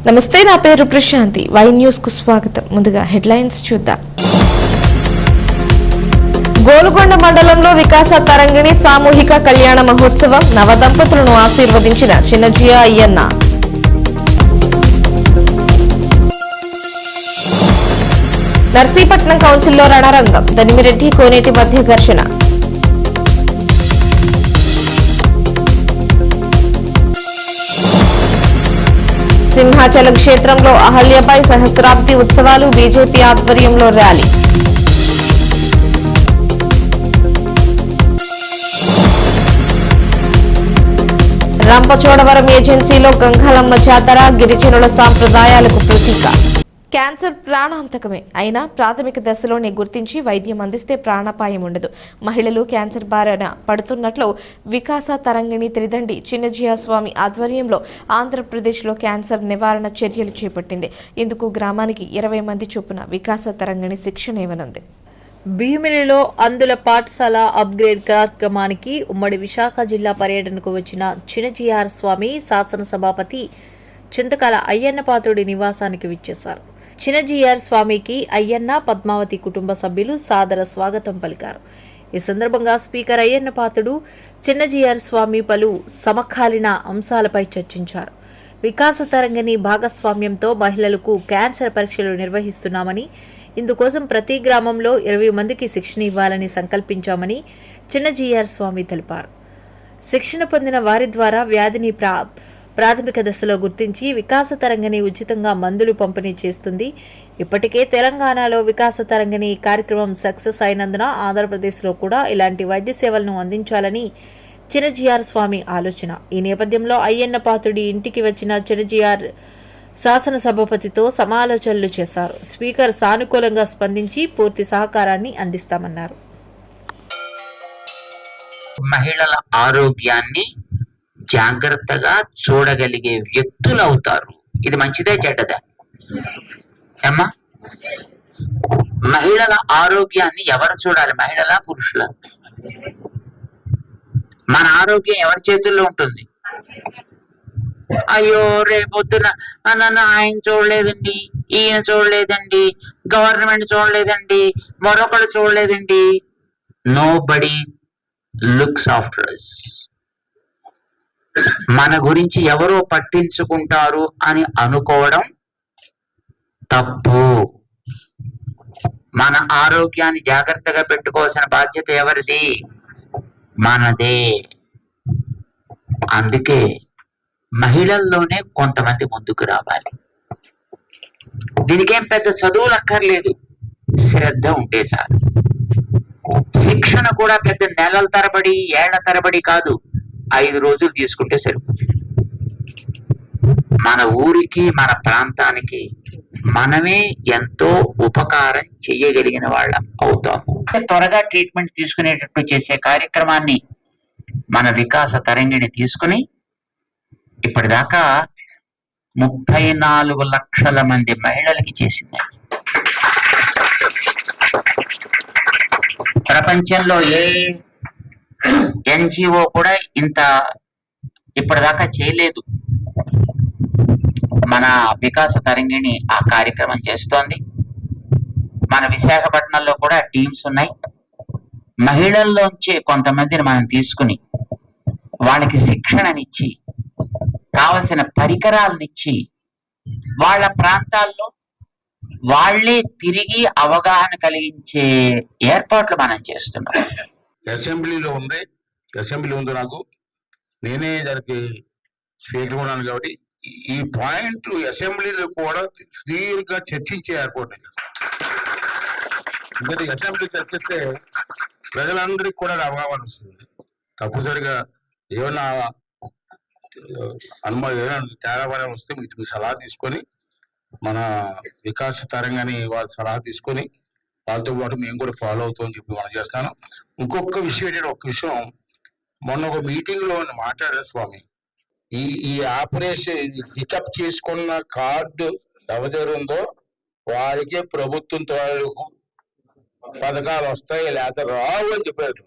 నమస్తే, నా పేరు ప్రశాంతి. వై న్యూస్ కు స్వాగతం. ముందుగా హెడ్లైన్స్ చూద్దాం. గోలుగొండ మండలంలో వికాస తరంగిణి సామూహిక కళ్యాణ మహోత్సవం. నవదంపతులను ఆశీర్వదించిన చిన్నజియా అయ్యన్న. నర్సీపట్నం కౌన్సిల్లో రణరంగం. దనిమిరెడ్డి కోనేటి మధ్య ఘర్షణ. సింహాచలం క్షేత్రంలో అహల్యపై సహస్రాబ్ది ఉత్సవాలు. బీజేపీ ఆధ్వర్యంలో ర్యాలీ. రంపచోడవరం ఏజెన్సీలో గంగాలమ్మ జాతర. గిరిజనుల సాంప్రదాయాలకు ప్రతీక. క్యాన్సర్ ప్రాణాంతకమే అయినా ప్రాథమిక దశలోనే గుర్తించి వైద్యం అందిస్తే ప్రాణాపాయం ఉండదు. మహిళలు క్యాన్సర్ బారిన పడుతున్నట్లు వికాస తరంగిణి త్రిదండి చిన్నజియా స్వామి ఆధ్వర్యంలో ఆంధ్రప్రదేశ్లో క్యాన్సర్ నివారణ చర్యలు చేపట్టింది. ఇందుకు గ్రామానికి 20 మంది చొప్పున వికాస తరంగిణి శిక్షణ ఇవ్వనుంది. భీమిలిలో అందుల పాఠశాల అప్గ్రేడ్ కార్యక్రమానికి ఉమ్మడి విశాఖ జిల్లా పర్యటనకు వచ్చిన చిన్నజిఆర్ స్వామి శాసనసభాపతి చింతకాల అయ్యన్న పాత్రుడి నివాసానికి విచ్చేశారు. చిన్నజిఆర్ స్వామికి అయ్యన్న, పద్మావతి కుటుంబ సభ్యులు సాదర స్వాగతం పలికారు. ఈ సందర్భంగా స్పీకర్ అయ్యన్న పాత్రుడు చిన్నజిఆర్ స్వామి పలు సమకాలీన అంశాలపై చర్చించారు. వికాస తరంగిణి భాగస్వామ్యంతో మహిళలకు క్యాన్సర్ పరీక్షలు నిర్వహిస్తున్నామని, ఇందుకోసం ప్రతి గ్రామంలో 20 మందికి శిక్షణ ఇవ్వాలని సంకల్పించామని చిన్నజిఆర్ స్వామి తెలిపారు. శిక్షణ పొందిన వారి ద్వారా వ్యాధిని ప్రాథమిక దశలో గుర్తించి వికాస తరంగిణి ఉచితంగా మందులు పంపిణీ చేస్తుంది. ఇప్పటికే తెలంగాణలో వికాస తరంగిణి కార్యక్రమం సక్సెస్ అయినందున ఆంధ్రప్రదేశ్లో కూడా ఇలాంటి వైద్య సేవలను అందించాలని చిన్నజిఆర్ స్వామి ఆలోచన. ఈ నేపథ్యంలో అయ్యన్న పాత్రుడి ఇంటికి వచ్చిన చిన్నజిఆర్ శాసనసభాపతితో సమాలోచనలు చేశారు. స్పీకర్ సానుకూలంగా స్పందించి పూర్తి సహకారాన్ని అందిస్తామన్నారు. మహిళల ఆరోగ్యాన్ని జాగ్రత్తగా చూడగలిగే వ్యక్తులు అవుతారు. ఇది మంచిదే చెడ్డదా అమ్మా? మహిళల ఆరోగ్యాన్ని ఎవరు చూడాలి? మహిళల, పురుషుల? మన ఆరోగ్యం ఎవరి చేతుల్లో ఉంటుంది? అయ్యో రేపొద్దున నన్ను ఆయన చూడలేదండి, ఈయన చూడలేదండి, గవర్నమెంట్ చూడలేదండి, మరొకరు చూడలేదండి. Nobody looks after us. మన గురించి ఎవరో పట్టించుకుంటారు అని అనుకోవడం తప్పు. మన ఆరోగ్యాన్ని జాగ్రత్తగా పెట్టుకోవాల్సిన బాధ్యత ఎవరిది? మనదే. అందుకే మహిళల్లోనే కొంతమంది ముందుకు రావాలి. దీనికేం పెద్ద చదువులు అక్కర్లేదు, శ్రద్ధ ఉంటే చాలు. శిక్షణ కూడా పెద్ద నెలల తరబడి, ఏళ్ల తరబడి కాదు, 5 రోజులు తీసుకుంటే సరిపోతుంది. మన ఊరికి, మన ప్రాంతానికి మనమే ఎంతో ఉపకారం చేయగలిగిన వాళ్ళం అవుతాము. త్వరగా ట్రీట్మెంట్ తీసుకునేటట్టు చేసే కార్యక్రమాన్ని మన వికాస తరంగిణి తీసుకుని ఇప్పటిదాకా 34 లక్షల మంది మహిళలకి చేసింది. ప్రపంచంలో ఏ ఎన్జిఓ కూడా ఇంత ఇప్పటిదాకా చేయలేదు. మన వికాస తరంగిణి ఆ కార్యక్రమం చేస్తోంది. మన విశాఖపట్నంలో కూడా టీమ్స్ ఉన్నాయి. మహిళల్లోంచి కొంతమందిని మనం తీసుకుని వాళ్ళకి శిక్షణనిచ్చి, కావలసిన పరికరాలనిచ్చి, వాళ్ళ ప్రాంతాల్లో వాళ్లే తిరిగి అవగాహన కలిగించే ఏర్పాట్లు మనం చేస్తున్నాం. అసెంబ్లీ ఉంది నాకు, నేనే దానికి స్పీకర్ ఉన్నాను కాబట్టి ఈ పాయింట్ అసెంబ్లీలో కూడా క్లియర్గా చర్చించే ఏర్పాటు. ఎందుకంటే అసెంబ్లీ చర్చిస్తే ప్రజలందరికీ కూడా అవగాహన వస్తుంది. తప్పనిసరిగా ఏమైనా ఏమైనా తేడా పని వస్తే మీ సలహా తీసుకొని, మన వికాస తరంగాని వాళ్ళ సలహా తీసుకొని వాళ్ళతో పాటు మేము కూడా ఫాలో అవుతామని చెప్పి మనం చేస్తాను. ఇంకొక విషయం ఏంటంటే, ఒక్క విషయం, మొన్న ఒక మీటింగ్ లో మాట్లాడారు స్వామి, ఈ ఆపరేషన్ పికప్ చేసుకున్న కార్డు ఎవరి ఉందో వారికే ప్రభుత్వం తాలూకు పథకాలు వస్తాయి, లేకపోతే రావు అని చెప్పారు.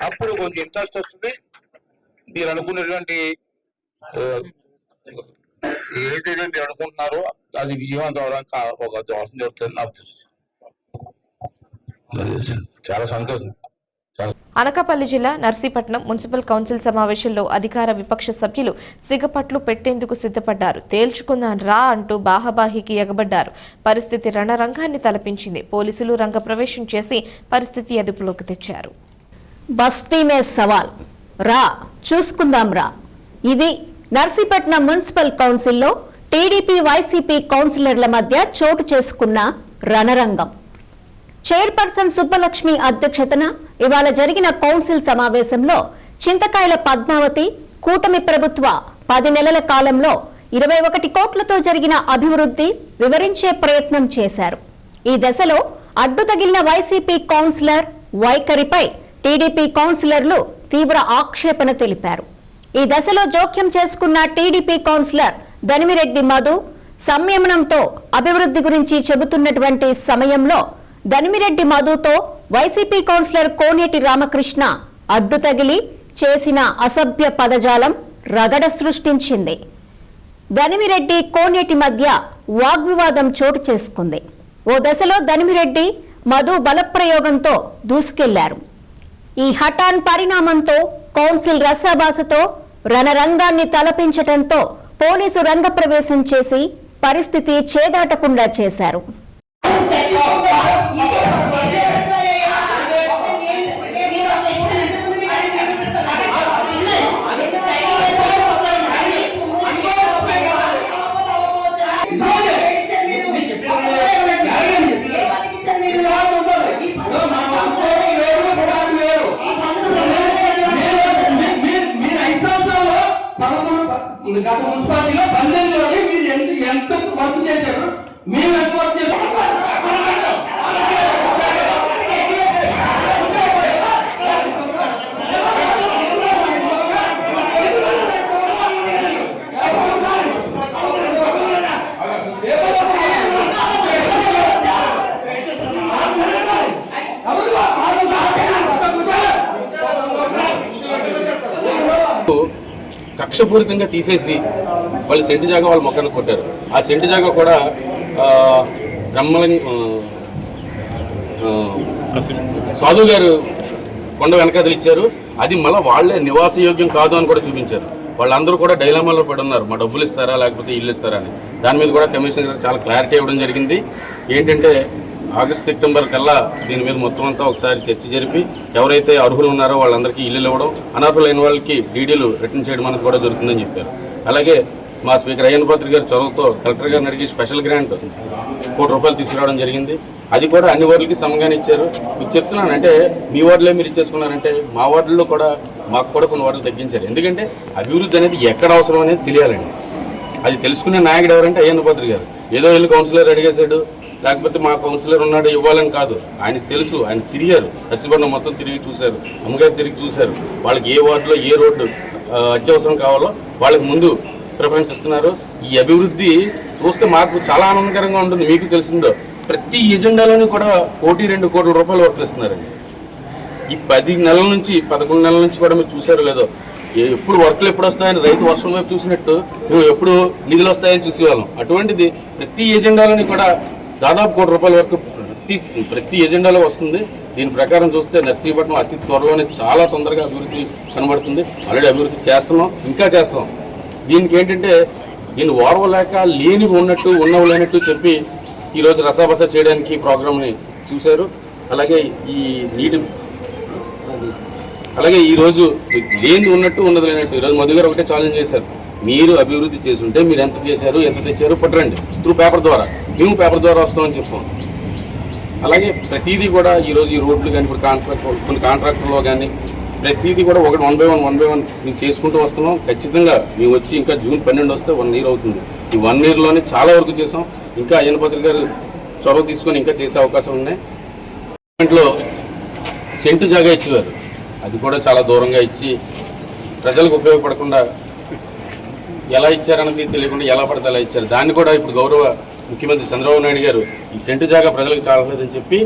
అప్పుడు కొంచెం ఇంట్రెస్ట్ వస్తుంది. మీరు అనుకున్నటువంటి ఏదైతే మీరు అనుకుంటున్నారో అది విజయవంతం అవడానికి ఒక దోషం జరుగుతుంది నాకు తెలుసు. చాలా సంతోషం. అనకాపల్లి జిల్లా నర్సీపట్నం మున్సిపల్ కౌన్సిల్ సమావేశంలో అధికార విపక్ష సభ్యులు సిగపట్లు పెట్టేందుకు సిద్ధపడ్డారు. తేల్చుకుందాం రా అంటూ బాహాబాహికి ఎగబడ్డారు. పరిస్థితి రణరంగాన్ని తలపించింది. పోలీసులు రంగప్రవేశం చేసి పరిస్థితి అదుపులోకి తెచ్చారు. బస్తీ మే సవాల్ రా చూసుకుందాం రా. ఇది నర్సీపట్నం మున్సిపల్ కౌన్సిల్లో టీడీపీ వైసీపీ కౌన్సిలర్ల మధ్య చోటు చేసుకున్న రణరంగం. చైర్పర్సన్ సుబ్బలక్ష్మి అధ్యక్షతన ఇవాళ జరిగిన కౌన్సిల్ సమావేశంలో చింతకాయల పద్మావతి కూటమి ప్రభుత్వ 10 నెలల కాలంలో 21 కోట్లతో జరిగిన అభివృద్ధి వివరించే ప్రయత్నం చేశారు. ఈ దశలో అడ్డు తగిలిన వైసీపీ కౌన్సిలర్ వైఖరిపై టీడీపీ కౌన్సిలర్లు తీవ్ర ఆక్షేపణ తెలిపారు. ఈ దశలో జోక్యం చేసుకున్న టీడీపీ కౌన్సిలర్ దనిమిరెడ్డి మధు సంయమనంతో అభివృద్ధి గురించి చెబుతున్నటువంటి సమయంలో దనిమిరెడ్డి మధుతో వైసీపీ కౌన్సిలర్ కోనేటి రామకృష్ణ అడ్డు తగిలి చేసిన అసభ్య పదజాలం రగడ సృష్టించింది. దనిమిరెడ్డి కోనేటి మధ్య వాగ్వివాదం చోటు చేసుకుంది. ఓ దశలో దనిమిరెడ్డి మధు బలప్రయోగంతో దూసుకెళ్లారు. ఈ హఠాన్ పరిణామంతో కౌన్సిల్ రసాభాసతో రణరంగాన్ని తలపించటంతో పోలీసు రంగప్రవేశం చేసి పరిస్థితి చేదాటకుండా చేశారు. గత మున్సిపాలిటీలో 12లోనే మీరు ఎంత వర్క్ చేశారు, మేము ఎంత వర్క్ చేశారు. కక్షపూరితంగా తీసేసి వాళ్ళు సెంటు జాగా వాళ్ళ మొక్కను కొట్టారు. ఆ సెంటు జాగా కూడా సాధు గారు కొండ వెనకాదలు ఇచ్చారు. అది మళ్ళీ వాళ్ళే నివాస యోగ్యం కాదు అని కూడా చూపించారు. వాళ్ళందరూ కూడా డైలామాలో పడి ఉన్నారు, మా డబ్బులు ఇస్తారా లేకపోతే ఇల్లు ఇస్తారా అని. దాని మీద కూడా కమిషనర్ గారు చాలా క్లారిటీ ఇవ్వడం జరిగింది. ఏంటంటే ఆగస్టు సెప్టెంబర్ కల్లా దీని మీద మొత్తం అంతా ఒకసారి చర్చ జరిపి ఎవరైతే అర్హులు ఉన్నారో వాళ్ళందరికీ ఇల్లు ఇవ్వడం, అనర్హులైన వాళ్ళకి డీడీలు రిటర్న్ చేయడం అనేది కూడా జరుగుతుందని చెప్పారు. అలాగే మా స్పీకర్ అయ్యన్న పాత్ర గారి చొరవతో కలెక్టర్ గారిని అడిగి స్పెషల్ గ్రాంట్ 1 కోటి రూపాయలు తీసుకురావడం జరిగింది. అది కూడా అన్ని వార్డులకి సమంగానే ఇచ్చారు. మీకు చెప్తున్నాను, అంటే మీ వార్డులే మీరు ఇచ్చేసుకున్నారంటే మా వార్డుల్లో కూడా మాకు కూడా కొన్ని వార్డులు తగ్గించారు. ఎందుకంటే అభివృద్ధి అనేది ఎక్కడ అవసరం అనేది తెలియాలండి. అది తెలుసుకునే నాయకుడు ఎవరంటే అయ్యన్న పాత్ర గారు. ఏదో వెళ్ళి కౌన్సిలర్ అడిగేశాడు లేకపోతే మా కౌన్సిలర్ ఉన్నాడు ఇవ్వాలని కాదు, ఆయనకు తెలుసు. ఆయన తిరిగారు, నర్సీపట్నం మొత్తం తిరిగి చూశారు, అమ్మగారు తిరిగి చూశారు. వాళ్ళకి ఏ వార్డులో ఏ రోడ్డు అత్యవసరం కావాలో వాళ్ళకి ముందు ప్రిఫరెన్స్ ఇస్తున్నారు. ఈ అభివృద్ధి చూస్తే మాకు చాలా ఆనందకరంగా ఉంటుంది. మీకు తెలిసిందో ప్రతి ఎజెండాలోని కూడా 1-2 కోట్ల రూపాయలు వర్కులు ఇస్తున్నారండి. ఈ 10 నెలల నుంచి 11 నెలల నుంచి కూడా మీరు చూసారో లేదో, ఎప్పుడు వర్కులు ఎప్పుడు వస్తాయని రైతు వర్షం వైపు చూసినట్టు మేము ఎప్పుడు నిధులు వస్తాయని చూసేవాళ్ళం. అటువంటిది ప్రతి ఎజెండాలోని కూడా దాదాపు 1 కోటి రూపాయల వరకు ప్రతి ఎజెండాలో వస్తుంది. దీని ప్రకారం చూస్తే నర్సీపట్నం అతి త్వరలోనే చాలా తొందరగా అభివృద్ధి కనబడుతుంది. ఆల్రెడీ అభివృద్ధి చేస్తున్నాం, ఇంకా చేస్తాం. దీనికి ఏంటంటే దీన్ని ఓర్వలేక లేనివి ఉన్నట్టు ఉన్నవి లేనట్టు చెప్పి ఈరోజు రసాబస చేయడానికి ప్రోగ్రామ్ని చూశారు. అలాగే ఈరోజు లేని ఉన్నట్టు ఉన్నది లేనట్టు ఈరోజు మధు గారు ఒకటే ఛాలెంజ్ చేశారు. మీరు అభివృద్ధి చేసుంటే మీరు ఎంత చేశారు ఎంత తెచ్చారు పట్టరండి త్రూ పేపర్ ద్వారా. మేము పేపర్ ద్వారా వస్తామని చెప్పాం. అలాగే ప్రతిదీ కూడా ఈరోజు ఈ రోడ్లు కానీ ఇప్పుడు కొన్ని కాంట్రాక్టర్లో కానీ ప్రతిదీ కూడా ఒకటి 1 by 1 మేము చేసుకుంటూ వస్తున్నాం. ఖచ్చితంగా మేము వచ్చి ఇంకా జూన్ 12 వస్తే 1 year అవుతుంది. ఈ 1 yearలోనే చాలా వరకు చేసాం. ఇంకా అయ్యన్న పాత్ర గారు చొరవ తీసుకొని ఇంకా చేసే అవకాశం ఉన్నాయి. దాంట్లో సెంటు జాగా ఇచ్చేవారు, అది కూడా చాలా దూరంగా ఇచ్చి ప్రజలకు ఉపయోగపడకుండా ఎలా ఇచ్చారన్నది తెలియకుండా ఎలా పడితే అలా ఇచ్చారు. దాన్ని కూడా ఇప్పుడు గౌరవ ముఖ్యమంత్రి చంద్రబాబు నాయుడు గారు ఈ సెంటు జాగా ప్రజలకు చాలలేదని చెప్పి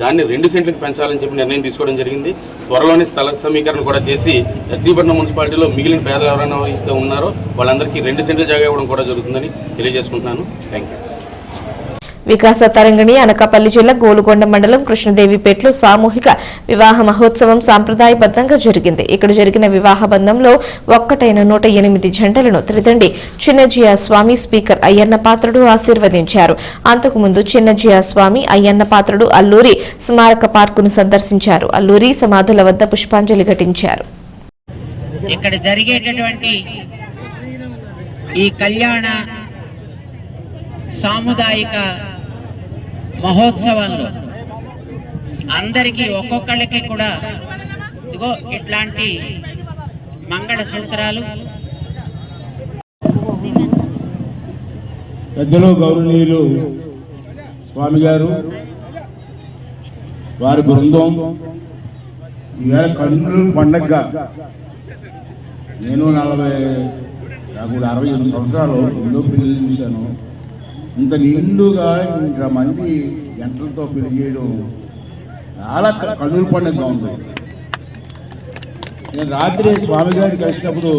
దాన్ని 2 సెంట్లకు పెంచాలని చెప్పి నిర్ణయం తీసుకోవడం జరిగింది. త్వరలోనే స్థల సమీకరణ కూడా చేసి నర్సీపట్నం మున్సిపాలిటీలో మిగిలిన పేదలు ఎవరైనా అయితే ఉన్నారో వాళ్ళందరికీ 2 సెంట్ల జాగా ఇవ్వడం కూడా జరుగుతుందని తెలియజేసుకుంటున్నాను. Thank you. వికాస తరంగిణి అనకాపల్లి జిల్లా గోలుగొండ మండలం కృష్ణదేవిపేటలో సామూహిక వివాహ మహోత్సవం సాంప్రదాయబద్ధంగా జరిగింది. ఇక్కడ జరిగిన వివాహ బంధంలో ఒక్కటైన 108 జంటలను త్రిదండి చిన్నజీయ స్వామి స్పీకర్ అయ్యన్న పాత్రుడు ఆశీర్వదించారు. అంతకుముందు చిన్నజీయ స్వామి అయ్యన్న పాత్రుడు అల్లూరి స్మారక పార్కును సందర్శించారు. అల్లూరి సమాధుల వద్ద పుష్పాంజలి ఘటించారు. ఇక్కడ జరిగేటటువంటి ఈ కళ్యాణ సాముదాయిక మహోత్సవంలో అందరికీ ఒక్కొక్కళ్ళకి కూడా ఇదిగో ఇట్లాంటి మంగళ సూత్రాలు పెద్దలు గౌరవనీయులు స్వామి గారు వారి బృందం ఈవేళ కన్నుల పండగగా నేను 68 సంవత్సరాలు ఎన్నో పెళ్లి చూశాను. ఇంత నిండుగా ఇంతమంది జంటలతో పెళ్లి చేయడం చాలా కన్నుల పండుగగా ఉంది. నేను రాత్రి స్వామి గారిని కలిసినప్పుడు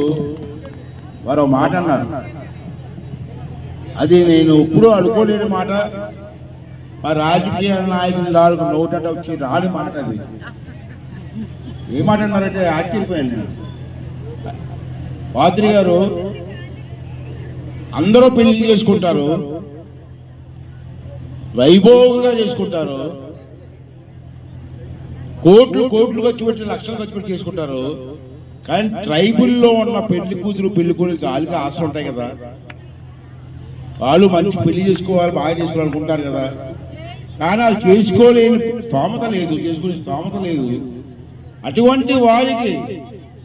వారు మాట అన్నారు. అది నేను ఎప్పుడూ అనుకోలేని మాట. మా రాజకీయ నాయకులు 4 నోటట వచ్చి రాని మాట. అది ఏ మాట అన్నారంటే ఆశ్చర్యపోయాను నేను. పాత్రి గారు అందరూ పెళ్లి చేసుకుంటారు, వైభవంగా చేసుకుంటారు, కోట్లు ఖర్చు పెట్టి లక్షలు ఖర్చు పెట్టి చేసుకుంటారు. కానీ ట్రైబుల్లో ఉన్న పెళ్లి కూతురు పెళ్లి కొడుకు వాళ్ళకి ఆశ ఉంటాయి కదా, వాళ్ళు మంచి పెళ్లి చేసుకోవాలి, బాగా చేసుకోవాలనుకుంటారు కదా. కానీ వాళ్ళు చేసుకోలేని స్తోమత లేదు, చేసుకునే స్తోమత లేదు. అటువంటి వారికి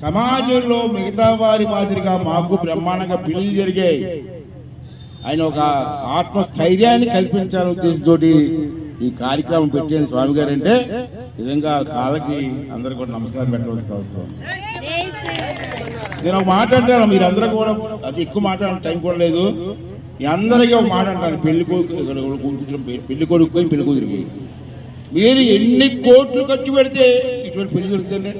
సమాజంలో మిగతా వారి మాదిరిగా మాకు బ్రహ్మాండంగా పెళ్లి జరిగాయి. ఆయన ఒక ఆత్మస్థైర్యాన్ని కల్పించాలని ఉద్దేశంతో ఈ కార్యక్రమం పెట్టిన స్వామి గారు అంటే నిజంగా కాళ్ళకి అందరూ కూడా నమస్కారం పెట్టవలసిన అవసరం. నేను ఒక మాట అంటాను, మీరందరూ కూడా అది ఎక్కువ మాట్లాడే టైం కూడా లేదు. మీ అందరికీ ఒక మాట అంటాను, పెళ్లి కొడుకు పెళ్లి కూతురికి మీరు ఎన్ని కోట్లు ఖర్చు పెడితే ఇటువంటి పెళ్లి దొరుకుతుంది,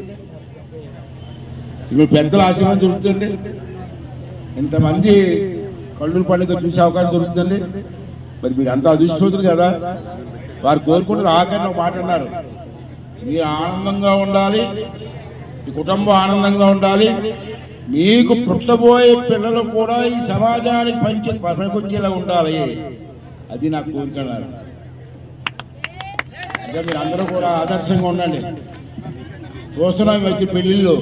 ఇప్పుడు పెద్దల ఆశీర్వాదం దొరుకుతుంది, ఇంతమంది కళ్ళుల పండుగ చూసే అవకాశం దొరుకుతుంది. మరి మీరు అంత అదృష్టవంతులు కదా. వారు కోరుకుంటారు ఆఖరిని ఒక మాట అన్నారు, మీరు ఆనందంగా ఉండాలి, మీ కుటుంబం ఆనందంగా ఉండాలి, మీకు పుట్టబోయే పిల్లలు కూడా ఈ సమాజానికి పనికొచ్చేలా ఉండాలి, అది నా కోరిక అన్నారు. అంటే మీరు అందరూ కూడా ఆదర్శంగా ఉండండి. చూస్తున్నాం వచ్చి పెళ్లిళ్ళు,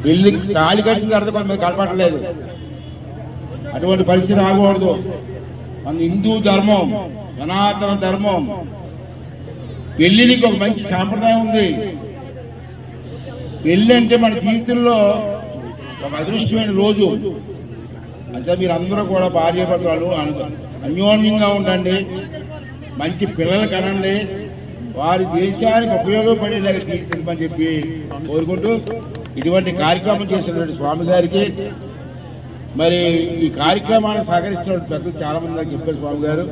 పెళ్లి తాళి కట్టిన తర్వాత కొంతమంది కలపట్లేదు. అటువంటి పరిస్థితి రాకూడదు. మన హిందూ ధర్మం, సనాతన ధర్మం, పెళ్లికి ఒక మంచి సాంప్రదాయం ఉంది. పెళ్ళి అంటే మన జీవితంలో ఒక అదృష్టమైన రోజు. అంటే మీరు అందరూ కూడా భార్యాభర్తలు అన్యోన్యంగా ఉండండి, మంచి పిల్లలు కనండి, వారి దేశానికి ఉపయోగపడేలాగా తీర్చిదిద్దమని చెప్పి కోరుకుంటూ ఇటువంటి కార్యక్రమం చేసినటువంటి స్వామి గారికి, మరి ఈ కార్యక్రమాన్ని సహకరిస్తున్న పెద్దలు చాలా మంది చెప్పారు స్వామి గారు,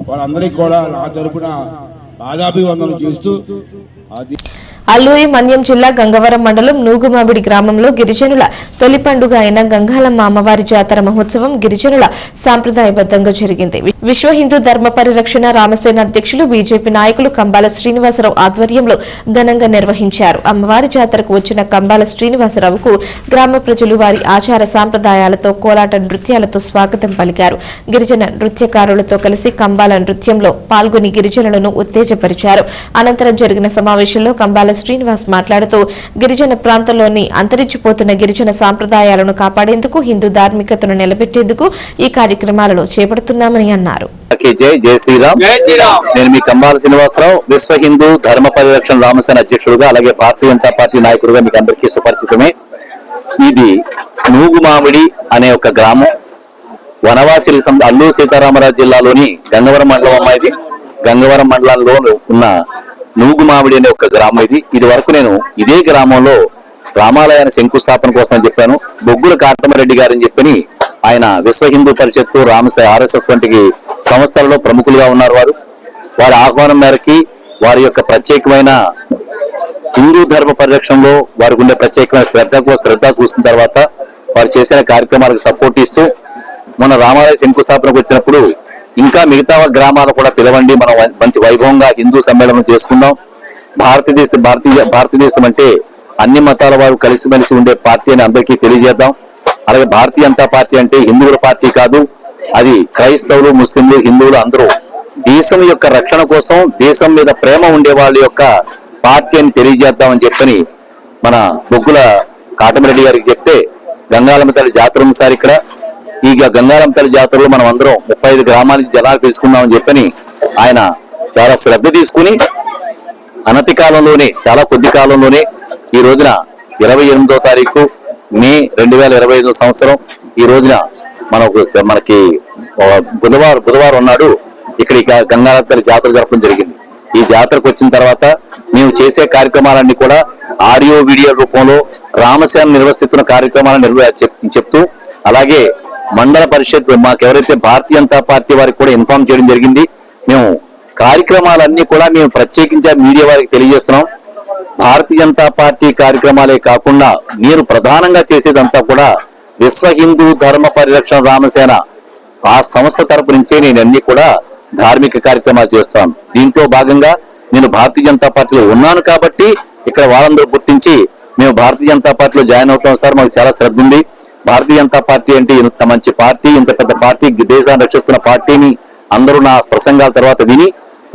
వాళ్ళందరికీ కూడా నా తరపున పాదాభివందనం చేస్తూ అది అల్లూరి మన్యం జిల్లా గంగవరం మండలం నూగుమామిడి గ్రామంలో గిరిజనుల తొలి పండుగ అయిన గంగాలమ్మ అమ్మవారి జాతర మహోత్సవం గిరిజనుల సాంప్రదాయబద్ధంగా జరిగింది. విశ్వ హిందూ ధర్మ పరిరక్షణ రామసేన అధ్యక్షులు బీజేపీ నాయకులు కంబాల శ్రీనివాసరావు ఆధ్వర్యంలో ఘనంగా నిర్వహించారు. అమ్మవారి జాతరకు వచ్చిన కంబాల శ్రీనివాసరావుకు గ్రామ ప్రజలు వారి ఆచార సాంప్రదాయాలతో కోలాట నృత్యాలతో స్వాగతం పలికారు. గిరిజన నృత్యకారులతో కలిసి కంబాల నృత్యంలో పాల్గొని గిరిజనులను ఉత్తేజపరిచారు. అనంతరం జరిగిన సమావేశంలో కంబాల శ్రీనివాస్ మాట్లాడుతూ గిరిజన ప్రాంతంలోని అంతరించిపోతున్న గిరిజన సాంప్రదాయాలను కాపాడేందుకు హిందూ ధార్మికతను నిలబెట్టేందుకు ఈ కార్యక్రమాలను చేపడుతున్నామని అన్నారు. జై శ్రీరామ్. నేను మీ కంబాల శ్రీనివాసరావు, విశ్వ హిందూ ధర్మ పరిరక్షణ రామసేన అధ్యక్షుడుగా, అలాగే భారతీయ జనతా పార్టీ నాయకుడుగా మీకు అందరికీ సుపరిచితమే. ఇది నూగుమామిడి అనే ఒక గ్రామం, వనవాసి అల్లూరు సీతారామరాజు జిల్లాలోని గంగవరం మండలం అమ్మాయిది. గంగవరం మండలంలో ఉన్న నూగుమామిడి అనే ఒక గ్రామం ఇది. ఇది వరకు నేను ఇదే గ్రామంలో రామాలయాన్ని శంకుస్థాపన కోసం చెప్పాను. బొగ్గుల కాటమరెడ్డి గారని చెప్పని ఆయన విశ్వ హిందూ పరిషత్తు, రామసే, RSS వంటి సంస్థలలో ప్రముఖులుగా ఉన్నారు. వారు వారి ఆహ్వానం మేరకి వారి యొక్క ప్రత్యేకమైన హిందూ ధర్మ పరిరక్షణలో వారికి ఉండే ప్రత్యేకమైన శ్రద్ధ చూసిన తర్వాత వారు చేసిన కార్యక్రమాలకు సపోర్ట్ ఇస్తూ మన రామాలయ శంకుస్థాపనకు వచ్చినప్పుడు ఇంకా మిగతా గ్రామాలు కూడా పిలవండి, మనం మంచి వైభవంగా హిందూ సమ్మేళనం చేసుకుందాం. భారతదేశం అంటే అన్ని మతాల వారు కలిసిమెలిసి ఉండే పార్టీ అని అందరికీ తెలియజేద్దాం. అలాగే భారతీయ జనతా పార్టీ అంటే హిందువుల పార్టీ కాదు, అది క్రైస్తవులు, ముస్లింలు, హిందువులు అందరూ దేశం యొక్క రక్షణ కోసం, దేశం మీద ప్రేమ ఉండే వాళ్ళ యొక్క పార్టీ అని తెలియజేద్దామని చెప్పని మన బొగ్గుల కాటమిరెడ్డి గారికి చెప్తే గంగాలమ్మ తల్లి జాతర ఉంది సార్ ఇక్కడ. ఈ గంగాలమ్మ తల్లి జాతరలో మనం అందరం 35 గ్రామాల నుంచి జనాలు పిలుచుకుందామని చెప్పని ఆయన చాలా శ్రద్ధ తీసుకుని అనతి కాలంలోనే, చాలా కొద్ది కాలంలోనే ఈ రోజున 28వ తారీఖు మే 2025 సంవత్సరం ఈ రోజున మనకి బుధవారం నాడు ఇక్కడ గంగాలమ్మ తల్లి జాతర జరపడం జరిగింది. ఈ జాతరకు వచ్చిన తర్వాత మేము చేసే కార్యక్రమాలన్నీ కూడా ఆడియో వీడియో రూపంలో రామసేన నిర్వహిస్తున్న కార్యక్రమాలను చెప్తూ, అలాగే మండల పరిషత్ మాకెవరైతే భారతీయ జనతా పార్టీ వారికి కూడా ఇన్ఫార్మ్ చేయడం జరిగింది. మేము కార్యక్రమాలన్నీ కూడా మేము ప్రత్యేకించి మీడియా వారికి తెలియజేస్తున్నాం. భారతీయ జనతా పార్టీ కార్యక్రమాలే కాకుండా మీరు ప్రధానంగా చేసేదంతా కూడా విశ్వ హిందూ ధర్మ పరిరక్షణ రామసేన ఆ సంస్థ తరపు నుంచే నేను అన్ని కూడా ధార్మిక కార్యక్రమాలు చేస్తాను. దీంట్లో భాగంగా నేను భారతీయ జనతా పార్టీలో ఉన్నాను కాబట్టి ఇక్కడ వాళ్ళందరూ గుర్తించి మేము భారతీయ జనతా పార్టీలో జాయిన్ అవుతాం సార్, మాకు చాలా శ్రద్ధ ఉంది. భారతీయ జనతా పార్టీ అంటే ఇంత మంచి పార్టీ, ఇంత పెద్ద పార్టీ, దేశాన్ని రక్షిస్తున్న పార్టీని అందరూ నా ప్రసంగాల తర్వాత విని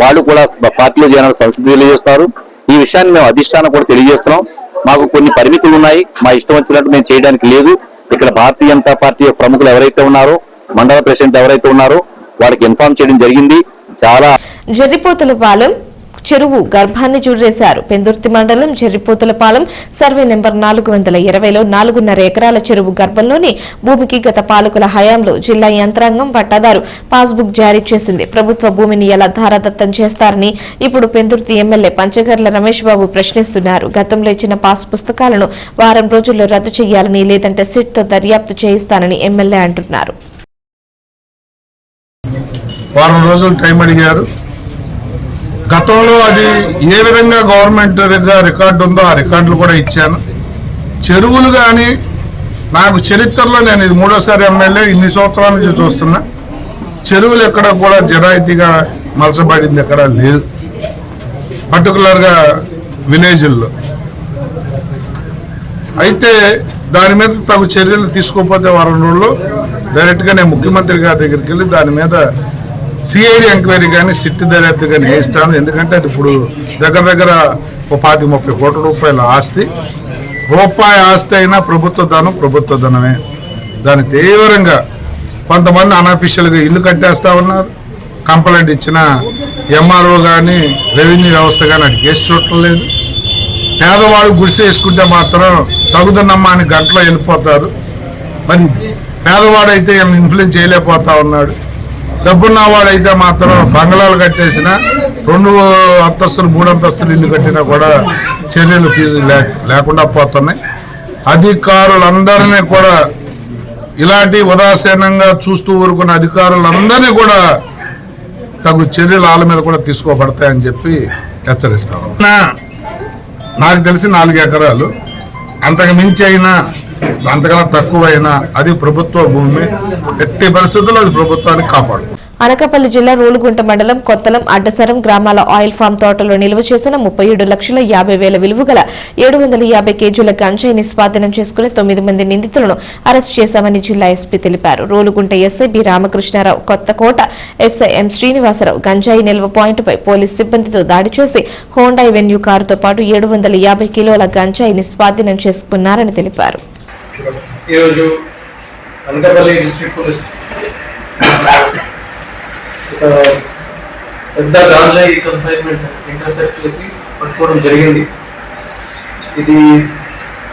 వాళ్ళు కూడా పార్టీలో చేయాలని సంస్థ తెలియజేస్తారు. ఈ విషయాన్ని మేము అధిష్టానం కూడా తెలియజేస్తున్నాం. మాకు కొన్ని పరిమితులు ఉన్నాయి, మా ఇష్టం వచ్చినట్టు మేము చేయడానికి లేదు. ఇక్కడ భారతీయ జనతా పార్టీ ప్రముఖులు ఎవరైతే ఉన్నారో, మండల ప్రెసిడెంట్ ఎవరైతే ఉన్నారో వారికి ఇన్ఫార్మ్ చేయడం జరిగింది. చాలా జర్రిపోతులపాలెం చెరువు గర్భాన్ని చూడేశారు. పెందుర్తి మండలం జర్రిపోతులపాలెం సర్వే నెంబర్ 420లో 4.5 ఎకరాల చెరువు గర్భంలోని భూమికి గత పాలకుల హయాంలో జిల్లా యంత్రాంగం పట్టాదారు పాస్బుక్ జారీ చేసింది. ప్రభుత్వ భూమిని ఎలా ధారాదత్తం చేస్తారని ఇప్పుడు పెందుర్తి ఎమ్మెల్యే పంచగర్ల రమేష్ బాబు ప్రశ్నిస్తున్నారు. గతంలో ఇచ్చిన పాస్ పుస్తకాలను వారం రోజుల్లో రద్దు చేయాలని, లేదంటే సిట్తో దర్యాప్తు చేయిస్తానని ఎమ్మెల్యే అంటున్నారు. వారం రోజులు టైం అడిగారు. గతంలో అది ఏ విధంగా గవర్నమెంట్ రికార్డు ఉందో ఆ రికార్డులు కూడా ఇచ్చాను. చెరువులు కానీ నాకు చరిత్రలో, నేను ఇది 3వసారి ఎమ్మెల్యే, ఇన్ని సంవత్సరాల నుంచి చూస్తున్నా, చెరువులు ఎక్కడ కూడా జరాయితీగా మలసబడింది ఎక్కడ లేదు, పర్టికులర్గా విలేజ్ల్లో. అయితే దాని మీద తగు చర్యలు తీసుకోకపోతే వారం రోజుల్లో డైరెక్ట్గా నేను ముఖ్యమంత్రి గారి దగ్గరికి వెళ్ళి దాని మీద సిఐడి ఎంక్వైరీ కానీ సిట్ దర్యాప్తు కానీ వేయిస్తాను. ఎందుకంటే అది ఇప్పుడు దగ్గర 25-30 కోట్ల రూపాయల ఆస్తి. రూపాయి ఆస్తి అయినా ప్రభుత్వ ధనమే. దాన్ని తీవ్రంగా కొంతమంది అనఫిషియల్గా ఇల్లు కట్టేస్తా ఉన్నారు. కంప్లైంట్ ఇచ్చిన ఎంఆర్ఓ కానీ రెవెన్యూ వ్యవస్థ కానీ అది కేసు చూడటం లేదు. పేదవాడు గుడిసె వేసుకుంటే మాత్రం తగుదన్నమ్మా అని గంటలో వెళ్ళిపోతారు. మరి పేదవాడైతే ఇన్ఫ్లుయెన్స్ చేయలేకపోతా ఉన్నాడు. డబ్బున్న వాడైతే మాత్రం బంగ్లాలు కట్టేసిన 2 అంతస్తులు 3 అంతస్తులు ఇల్లు కట్టినా కూడా చర్యలు లేకుండా పోతున్నాయి. అధికారులందరినీ కూడా ఇలాంటి ఉదాసీనంగా చూస్తూ ఊరుకున్న అధికారులందరినీ కూడా తగు చర్యలు వాళ్ళ మీద కూడా తీసుకోబడతాయని చెప్పి హెచ్చరిస్తాను. నాకు తెలిసి 4 ఎకరాలు, అంతకు మించి అయినా అంతకన్నా తక్కువైనా అది ప్రభుత్వ భూమి. ఎట్టి పరిస్థితుల్లో అది ప్రభుత్వానికి కాపాడు. అనకాపల్లి జిల్లా రోలుగుంట మండలం కొత్తలం, అడ్డసరం గ్రామాల ఆయిల్ ఫామ్ తోటలో నిల్వ చేసిన 37,50,000 విలువ గల 750 కేజీల గంజాయిని స్వాధీనం చేసుకుని 9 మంది నిందితులను అరెస్టు చేశామని జిల్లా ఎస్పీ తెలిపారు. Rolugunta SI B Ramakrishnarao, Kothakota SI M Srinivasarao గంజాయి నిల్వ పాయింట్పై పోలీస్ సిబ్బందితో దాడి చేసి హోండా వెన్యూ కారుతో పాటు 750 కిలోల గంజాయిని స్వాధీనం చేసుకున్నారని తెలిపారు. ఈరోజు అనకాపల్లి డిస్ట్రిక్ట్ పోలీస్ పెద్ద గాంజాయి కన్సైన్మెంట్ ఇంటర్సెప్ట్ చేసి పట్టుకోవడం జరిగింది. ఇది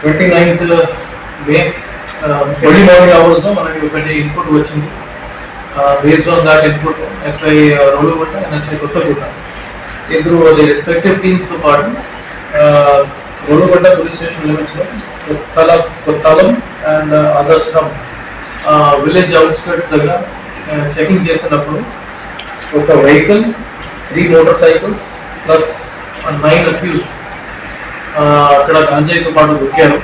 29th మే ఎర్లీ మార్నింగ్ అవర్స్లో మనకి ఒకటి ఇన్పుట్ వచ్చింది. Based on that input SI Rolugunta and SI Kothakota ఇద్దరు రెస్పెక్టివ్ టీమ్స్తో పాటు రోలుగుంట పోలీస్ స్టేషన్ లిమిట్స్లో కొత్తలం అండ్ అదర్స్టమ్ విలేజ్ అవుట్స్కర్ట్స్ దగ్గర చెకింగ్ చేసినప్పుడు ఒక వెహికల్ 3 motorcycles plus 9 accused అక్కడ గంజాయితో పాటు దొరికారు.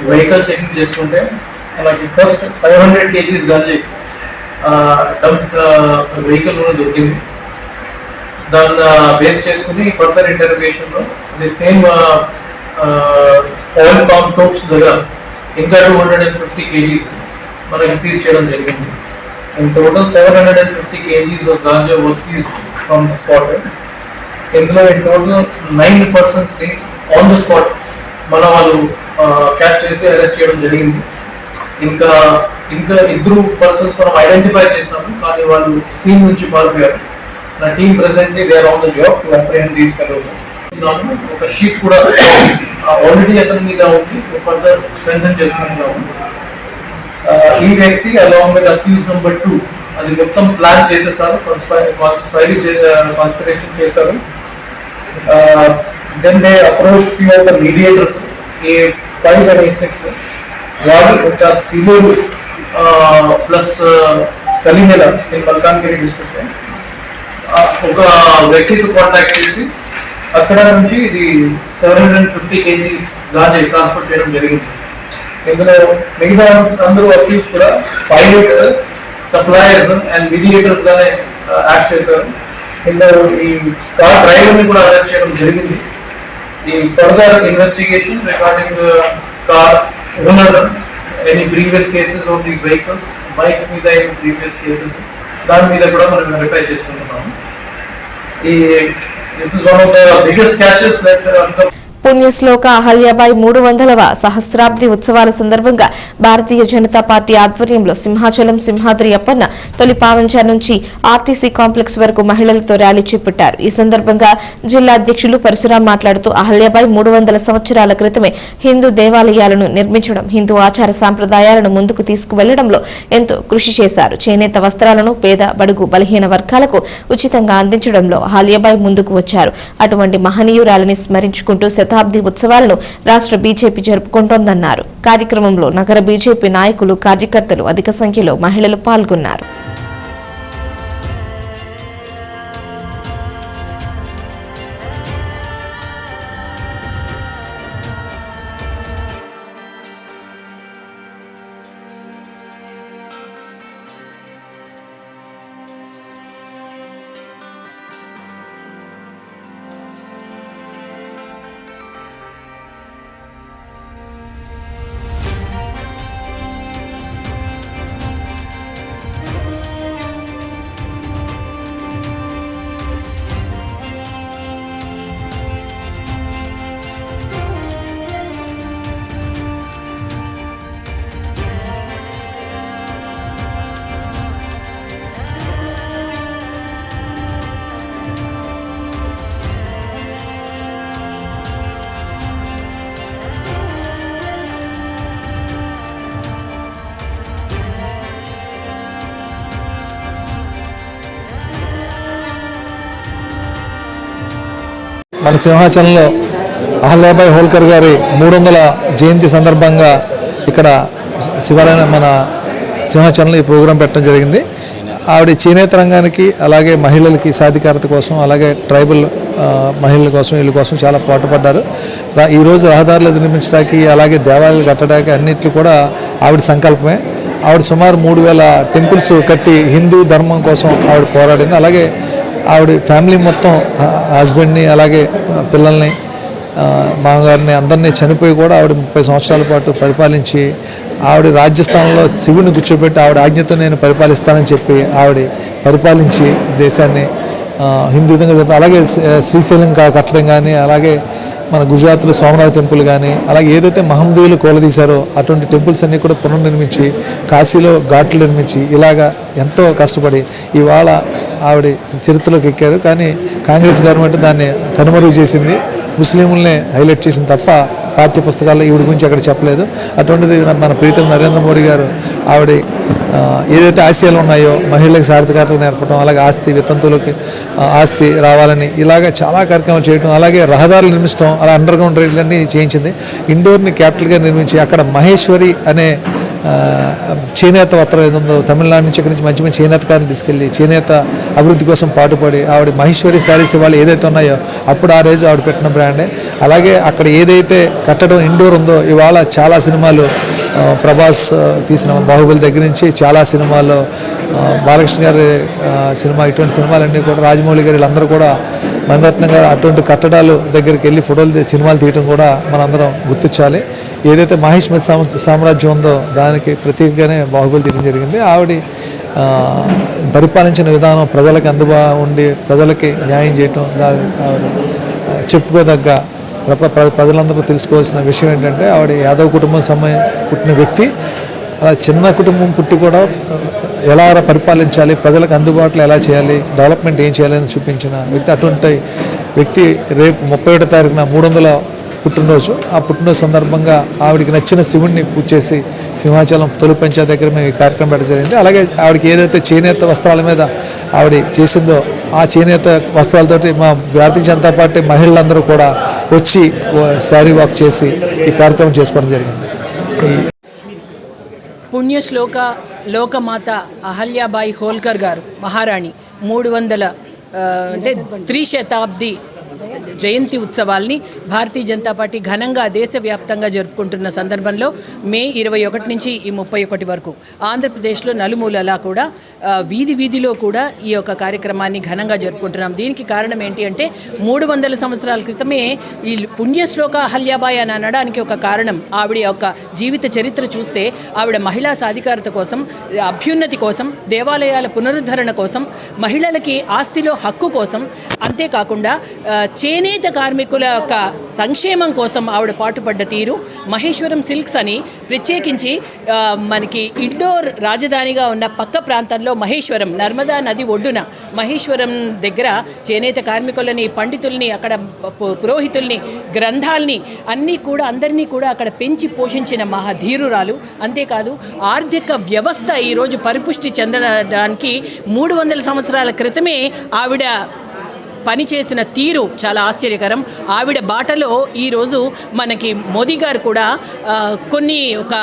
వెహికల్ చెకింగ్ చేసుకుంటే మనకి ఫస్ట్ 500 kgs గంజాయి వెహికల్ కూడా దొరికింది. దాన్ని బేస్ చేసుకుని ఫర్దర్ ఇంటర్వ్యూషన్లో the same oil palm tops దగ్గర ఇంకా 250 kgs మనకి సీజ్ చేయడం జరిగింది. In total 750 kgs of ganja was seized from the spot. ఇందులో in total 9 persons ని on the spot మన వాళ్ళు క్యాచ్ చేసి అరెస్ట్ చేయడం జరిగింది. ఇంకా 2 persons మనం ఐడెంటిఫై చేసాము, కానీ వాళ్ళు సీన్ నుంచి పారిపోయారు. నా team presently they are on the job to apprehend these fellows. ఒక షీట్ కూడా ఆల్రెడీ అతని మీద ఉంది, ఫర్దర్ స్ట్రెంథెన్ చేసుకుంటున్నాము. ఈ వ్యక్తి అలాంగ్ విత్ అక్యూజ్ నెంబర్ 2 అది మొత్తం ప్లాన్ చేసేసారు, కాన్స్పిరేషన్ చేశారు. Then they approach few of the mediators A5 and A6 వాళ్ళు ఒక civil plus Kalimela in Malkangiri district ఒక వ్యక్తితో కాంటాక్ట్ చేసి అక్కడ నుంచి ఇది 750 kgs గాంజా ట్రాన్స్పోర్ట్ చేయడం జరిగింది. ఇందులో మిగతా అందరూ అక్యూజ్ కూడా పైలట్స్, సప్లయర్స్ అండ్ మీడియేటర్స్ గానే యాక్ట్ చేశారు. ఇందులో ఈ కార్ డ్రైవర్ ని కూడా అరెస్ట్ చేయడం జరిగింది. ఈ further investigation regarding car owner, any previous cases of these vehicles, bikes మీద ఎనీ ప్రీవియస్ కేసెస్, దాని మీద కూడా మనం వెరిఫై చేసుకుంటున్నాము. This is one of the biggest catches that Punyashloka Ahilyabai 300వ సహస్రాబ్ది ఉత్సవాల సందర్భంగా భారతీయ జనతా పార్టీ ఆధ్వర్యంలో సింహాచలం సింహాద్రి అప్పన్న తొలి పావంచ నుంచి ఆర్టీసీ కాంప్లెక్స్ వరకు మహిళలతో ర్యాలీ చేపట్టారు. ఈ సందర్భంగా జిల్లా అధ్యక్షులు పరశురాం మాట్లాడుతూ అహల్యాబాయి 300 సంవత్సరాల క్రితమే హిందూ దేవాలయాలను నిర్మించడం, హిందూ ఆచార సాంప్రదాయాలను ముందుకు తీసుకువెళ్లడంలో ఎంతో కృషి చేశారు. చేనేత వస్త్రాలను పేద, బడుగు, బలహీన వర్గాలకు ఉచితంగా అందించడంలో అహల్యాబాయి ముందుకు వచ్చారు. అటువంటి మహనీయురాలని స్మరించుకుంటూ శతాబ్ది ఉత్సవాలను రాష్ట్ర బీజేపీ జరుపుకుంటోందన్నారు. కార్యక్రమంలో నగర బీజేపీ నాయకులు, కార్యకర్తలు అధిక సంఖ్యలో మహిళలు పాల్గొన్నారు. మన సింహాచలంలో అహల్యాబాయి హోల్కర్ గారి 300వ జయంతి సందర్భంగా ఇక్కడ శివాలయం మన సింహాచలంలో ఈ ప్రోగ్రాం పెట్టడం జరిగింది. ఆవిడ చేనేత రంగానికి, అలాగే మహిళలకి సాధికారత కోసం, అలాగే ట్రైబల్ మహిళల కోసం, వీళ్ళ కోసం చాలా పాటుపడ్డారు. ఈరోజు రహదారులు నిర్మించడానికి, అలాగే దేవాలయాలు కట్టడానికి అన్నింటినీ కూడా ఆవిడ సంకల్పమే. ఆవిడ సుమారు 3000 టెంపుల్స్ కట్టి హిందూ ధర్మం కోసం ఆవిడ పోరాడింది. అలాగే ఆవిడ ఫ్యామిలీ మొత్తం, హస్బెండ్ని, అలాగే పిల్లల్ని, మామగారిని అందరినీ చనిపోయి కూడా ఆవిడ 30 సంవత్సరాల పాటు పరిపాలించి, ఆవిడ రాజస్థాన్లో శివుని కూర్చోబెట్టి ఆవిడ ఆజ్ఞతో నేను పరిపాలిస్తానని చెప్పి ఆవిడ పరిపాలించి దేశాన్ని హిందూతంగా చెప్పి, అలాగే శ్రీశైలం కట్టడం కానీ, అలాగే మన గుజరాత్లో సోమనాథ్ టెంపుల్ కానీ, అలాగే ఏదైతే మహమ్మదీయులు కూలదీశారో అటువంటి టెంపుల్స్ అన్నీ కూడా పునర్నిర్మించి, కాశీలో ఘాట్లు నిర్మించి, ఇలాగా ఎంతో కష్టపడి ఇవాళ ఆవిడ చరిత్రలోకి ఎక్కారు. కానీ కాంగ్రెస్ గవర్నమెంట్ దాన్ని కనుమరుగు చేసింది, ముస్లింలనే హైలైట్ చేసింది తప్ప పాఠ్య పుస్తకాల్లో ఈవిడ గురించి అక్కడ చెప్పలేదు. అటువంటిది మన ప్రీతం నరేంద్ర మోడీ గారు ఆవిడ ఏదైతే ఆశయాలు ఉన్నాయో మహిళలకు సార్థకత నేర్పడం, అలాగే ఆస్తి వితంతువులకి ఆస్తి రావాలని ఇలాగ చాలా కార్యక్రమాలు చేయడం, అలాగే రహదారులు నిర్మించడం, అలా అండర్ గ్రౌండ్ రైళ్ళన్నీ చేయించింది. ఇండోర్ని క్యాపిటల్గా నిర్మించి అక్కడ మహేశ్వరి అనే చేనేత వస్త్రం ఏదో తమిళనాడు నుంచి ఇక్కడి నుంచి మంచి మంచి చేనేత కారిని తీసుకెళ్ళి చేనేత అభివృద్ధి కోసం పాటుపడి ఆవిడ మహేశ్వరి శారీస్ వాళ్ళు ఏదైతే ఉన్నాయో అప్పుడు ఆ రోజు ఆవిడ పెట్టిన బ్రాండే. అలాగే అక్కడ ఏదైతే కట్టడం ఇండోర్ ఉందో ఇవాళ చాలా సినిమాలు ప్రభాస్ తీసిన బాహుబలి దగ్గర నుంచి చాలా సినిమాల్లో బాలకృష్ణ గారి సినిమా ఇటువంటి సినిమాలన్నీ కూడా రాజమౌళి గారు వీళ్ళందరూ కూడా మణిరత్నం గారు అటువంటి కట్టడాలు దగ్గరికి వెళ్ళి ఫోటోలు సినిమాలు తీయడం కూడా మనందరం గుర్తించాలి. ఏదైతే మహేశ్వరి సామ్రాజ్యం ఉందో దానికి ప్రతీకగానే బాహుబలి తీయడం జరిగింది. ఆవిడ పరిపాలించిన విధానం ప్రజలకు ఉండి ప్రజలకి న్యాయం చేయటం ఆవిడ చెప్పుకోదగ్గ ప్రజలందరూ తెలుసుకోవాల్సిన విషయం ఏంటంటే ఆవిడ యాదవ్ కుటుంబం పుట్టిన వ్యక్తి. అలా చిన్న కుటుంబం పుట్టి కూడా ఎలా పరిపాలించాలి, ప్రజలకు అందుబాటులో ఎలా చేయాలి, డెవలప్మెంట్ ఏం చేయాలని చూపించిన వ్యక్తి. అటువంటి వ్యక్తి రేపు 31వ తారీఖున 300వ పుట్టినరోజు. ఆ పుట్టినరోజు సందర్భంగా ఆవిడకి నచ్చిన శివుడిని పూజ చేసి సింహాచలం తొలి పంచాయతీ దగ్గర మేము ఈ కార్యక్రమం పెట్టడం జరిగింది. అలాగే ఆవిడకి ఏదైతే చేనేత వస్త్రాల మీద ఆవిడ చేసిందో ఆ చేనేత వస్త్రాలతోటి మా భారతీయ జనతా పార్టీ మహిళలందరూ కూడా వచ్చి శారీ వాక్ చేసి ఈ కార్యక్రమం చేసుకోవడం జరిగింది. పుణ్యశ్లోక లోకమాత అహల్యాబాయి హోల్కర్ గారు మహారాణి 300 అంటే త్రిశతాబ్ది జయంతి ఉత్సవాల్ని భారతీయ జనతా పార్టీ ఘనంగా దేశవ్యాప్తంగా జరుపుకుంటున్న సందర్భంలో మే 21 నుంచి ఈ 31 వరకు ఆంధ్రప్రదేశ్లో నలుమూలలా కూడా వీధిలో కూడా ఈ యొక్క కార్యక్రమాన్ని ఘనంగా జరుపుకుంటున్నాం. దీనికి కారణం ఏంటి అంటే 300 సంవత్సరాల క్రితమే ఈ పుణ్యశ్లోక అహల్యాబాయి అని అనడానికి ఒక కారణం ఆవిడ యొక్క జీవిత చరిత్ర చూస్తే ఆవిడ మహిళా సాధికారత కోసం, అభ్యున్నతి కోసం, దేవాలయాల పునరుద్ధరణ కోసం, మహిళలకి ఆస్తిలో హక్కు కోసం, అంతేకాకుండా చేనేత కార్మికుల యొక్క సంక్షేమం కోసం ఆవిడ పాటుపడ్డ తీరు, మహేశ్వరం సిల్క్స్ అని ప్రత్యేకించి మనకి ఇండోర్ రాజధానిగా ఉన్న పక్క ప్రాంతంలో మహేశ్వరం నర్మదా నది ఒడ్డున మహేశ్వరం దగ్గర చేనేత కార్మికులని, పండితుల్ని, అక్కడ పురోహితుల్ని, గ్రంథాలని అందరినీ కూడా అక్కడ పెంచి పోషించిన మహాధీరురాలు. అంతేకాదు ఆర్థిక వ్యవస్థ ఈరోజు పరిపుష్టి చెందడానికి 300 సంవత్సరాల క్రితమే ఆవిడ పనిచేసిన తీరు చాలా ఆశ్చర్యకరం. ఆవిడ బాటలో ఈరోజు మనకి మోదీ గారు కూడా కొన్ని ఒక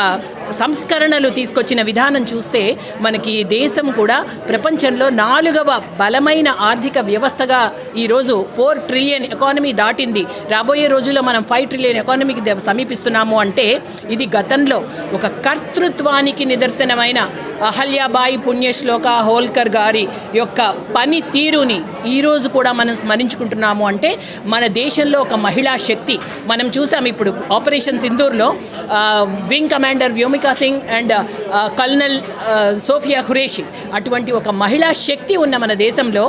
సంస్కరణలు తీసుకొచ్చిన విధానం చూస్తే మనకి దేశం కూడా ప్రపంచంలో 4వ బలమైన ఆర్థిక వ్యవస్థగా ఈరోజు 4 ట్రిలియన్ ఎకానమీ దాటింది. రాబోయే రోజుల్లో మనం 5 ట్రిలియన్ ఎకానమీకి సమీపిస్తున్నాము అంటే ఇది గతంలో ఒక కర్తృత్వానికి నిదర్శనమైన అహల్యాబాయి పుణ్యశ్లోక హోల్కర్ గారి యొక్క పని తీరుని ఈరోజు కూడా మనం స్మరించుకుంటున్నాము అంటే మన దేశంలో ఒక మహిళా శక్తి మనం చూసాం. ఇప్పుడు ఆపరేషన్ సింధూర్లో wing commander Vyomika Singh and colonel Sofia Qureshi అటువంటి ఒక మహిళా శక్తి ఉన్న మన దేశంలో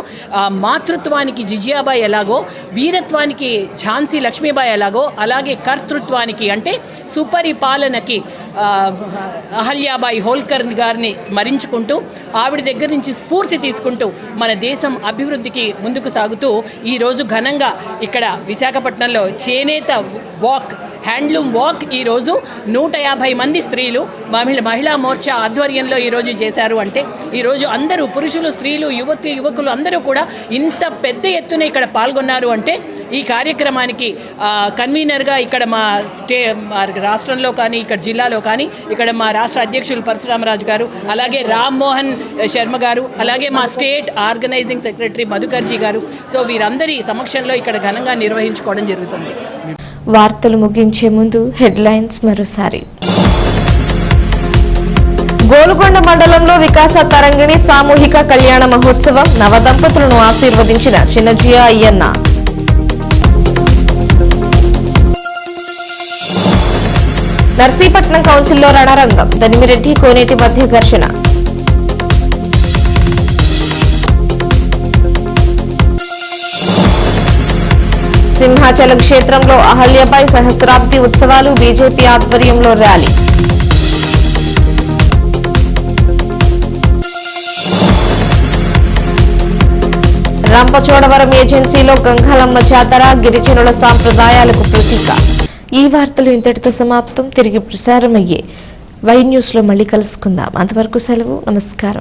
మాతృత్వానికి జిజియాబాయి ఎలాగో, వీరత్వానికి ఝాన్సీ లక్ష్మీబాయి ఎలాగో, అలాగే కర్తృత్వానికి అంటే సుపరిపాలనకి అహల్యాబాయి హోల్కర్ గారిని స్మరించుకుంటూ ఆవిడ దగ్గర నుంచి స్ఫూర్తి తీసుకుంటూ మన దేశం అభివృద్ధికి ముందుకు సాగుతూ ఈరోజు ఘనంగా ఇక్కడ విశాఖపట్నంలో చేనేత వాక్, హ్యాండ్లూమ్ వాక్ ఈరోజు 150 మంది స్త్రీలు మహిళా మోర్చా ఆధ్వర్యంలో ఈరోజు చేశారు. అంటే ఈరోజు అందరూ పురుషులు, స్త్రీలు, యువకులు అందరూ కూడా ఇంత పెద్ద ఎత్తున ఇక్కడ పాల్గొన్నారు అంటే ఈ కార్యక్రమానికి కన్వీనర్గా ఇక్కడ మా రాష్ట్రంలో కానీ, ఇక్కడ జిల్లాలో కానీ, ఇక్కడ మా రాష్ట్ర అధ్యక్షులు పరశురామరాజు గారు, అలాగే రామ్మోహన్ శర్మ గారు, అలాగే మా స్టేట్ ఆర్గనైజింగ్ సెక్రటరీ మధుకర్జీ గారు, సో వీరందరి సమక్షంలో ఇక్కడ ఘనంగా నిర్వహించుకోవడం జరుగుతుంది. వార్తలు ముగించే ముందు హెడ్లైన్స్ మరోసారి. గోలుగొండ మండలంలో వికాస తరంగిణి సామూహిక కళ్యాణ మహోత్సవం, నవదంపతులను ఆశీర్వదించిన చిన్నజియా అయ్యన్న. నర్సీపట్నం కౌన్సిల్లో రణరంగం, దనిమిరెడ్డి కోనేటి మధ్య ఘర్షణ. సింహాచలం క్షేత్రంలో అహల్యబాయి సహస్రాబ్ది ఉత్సవాలు, బీజేపీ ఆధ్వర్యంలో ర్యాలీ. రంపచోడవరం ఏజెన్సీలో గంగాలమ్మ జాతర, గిరిజనుల సాంప్రదాయాలకు ప్రతీక. ఈ వార్తలు ఇంతటితో సమాప్తం. తిరిగి ప్రసారమయ్యే వై న్యూస్లో మళ్ళీ కలుసుకుందాం. అంతవరకు సెలవు. నమస్కారం.